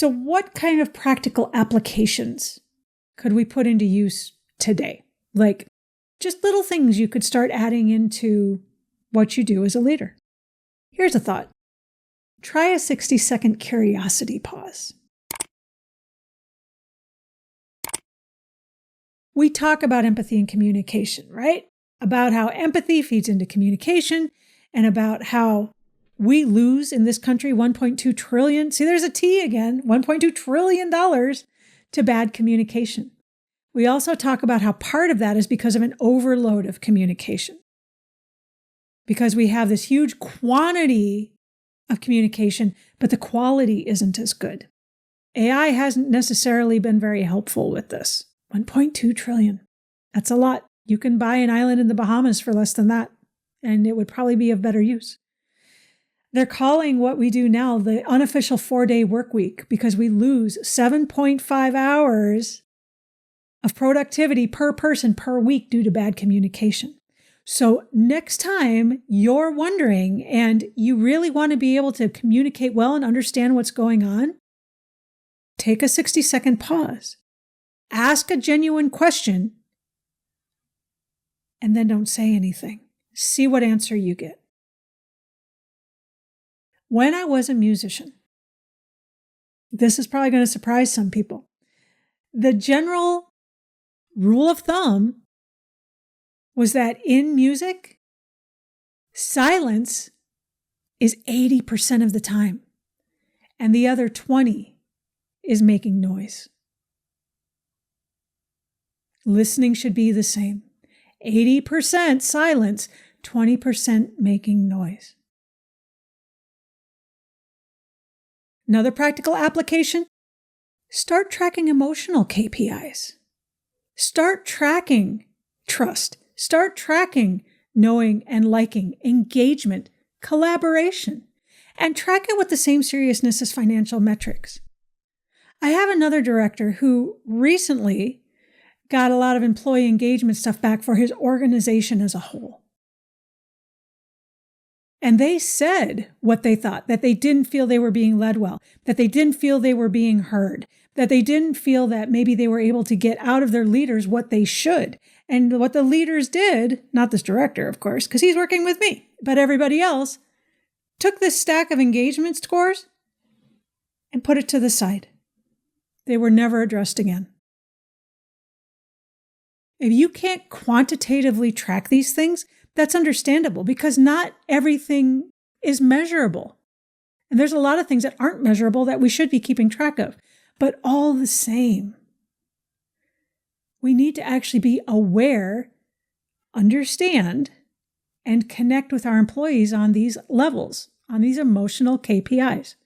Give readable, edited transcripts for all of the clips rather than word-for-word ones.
So what kind of practical applications could we put into use today? Like just little things you could start adding into what you do as a leader. Here's a thought. Try a 60-second curiosity pause. We talk about empathy and communication, right? About how empathy feeds into communication and about how we lose in this country $1.2 trillion. See, there's a T again, $1.2 trillion to bad communication. We also talk about how part of that is because of an overload of communication. Because we have this huge quantity of communication, but the quality isn't as good. AI hasn't necessarily been very helpful with this. 1.2 trillion. That's a lot. You can buy an island in the Bahamas for less than that, and it would probably be of better use. They're calling what we do now the unofficial 4-day work week because we lose 7.5 hours of productivity per person per week due to bad communication. So next time you're wondering and you really want to be able to communicate well and understand what's going on, take a 60-second pause. Ask a genuine question, and then don't say anything. See what answer you get. When I was a musician, this is probably going to surprise some people. The general rule of thumb was that in music, silence is 80% of the time, and the other 20 is making noise. Listening should be the same. 80% silence, 20% making noise. Another practical application, start tracking emotional KPIs. Start tracking trust. Start tracking knowing and liking, engagement, collaboration, and track it with the same seriousness as financial metrics. I have another director who recently got a lot of employee engagement stuff back for his organization as a whole. And they said what they thought, that they didn't feel they were being led well, that they didn't feel they were being heard, that they didn't feel that maybe they were able to get out of their leaders what they should. And what the leaders did, not this director, of course, because he's working with me, but everybody else, took this stack of engagement scores and put it to the side. They were never addressed again. If you can't quantitatively track these things, that's understandable because not everything is measurable. And there's a lot of things that aren't measurable that we should be keeping track of. But all the same, we need to actually be aware, understand, and connect with our employees on these levels, on these emotional KPIs.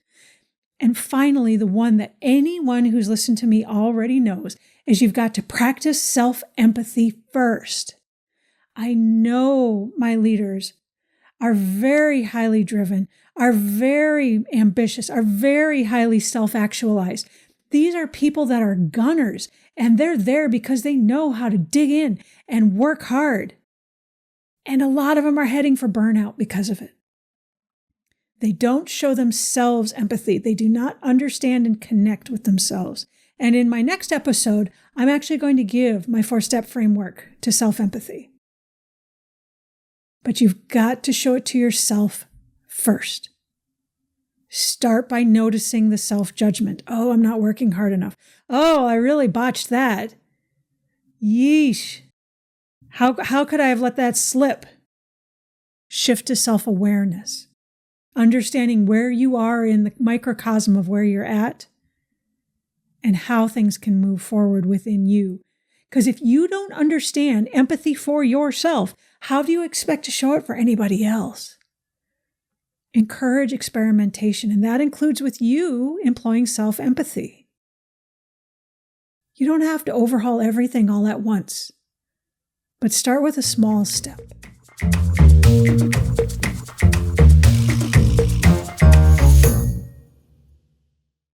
And finally, the one that anyone who's listened to me already knows is you've got to practice self-empathy first. I know my leaders are very highly driven, are very ambitious, are very highly self-actualized. These are people that are gunners, and they're there because they know how to dig in and work hard. And a lot of them are heading for burnout because of it. They don't show themselves empathy. They do not understand and connect with themselves. And in my next episode, I'm actually going to give my 4-step framework to self-empathy. But you've got to show it to yourself first. Start by noticing the self-judgment. Oh, I'm not working hard enough. Oh, I really botched that. Yeesh. How could I have let that slip? Shift to self-awareness. Understanding where you are in the microcosm of where you're at and how things can move forward within you. Because if you don't understand empathy for yourself, how do you expect to show it for anybody else? Encourage experimentation, and that includes with you employing self-empathy. You don't have to overhaul everything all at once, but start with a small step.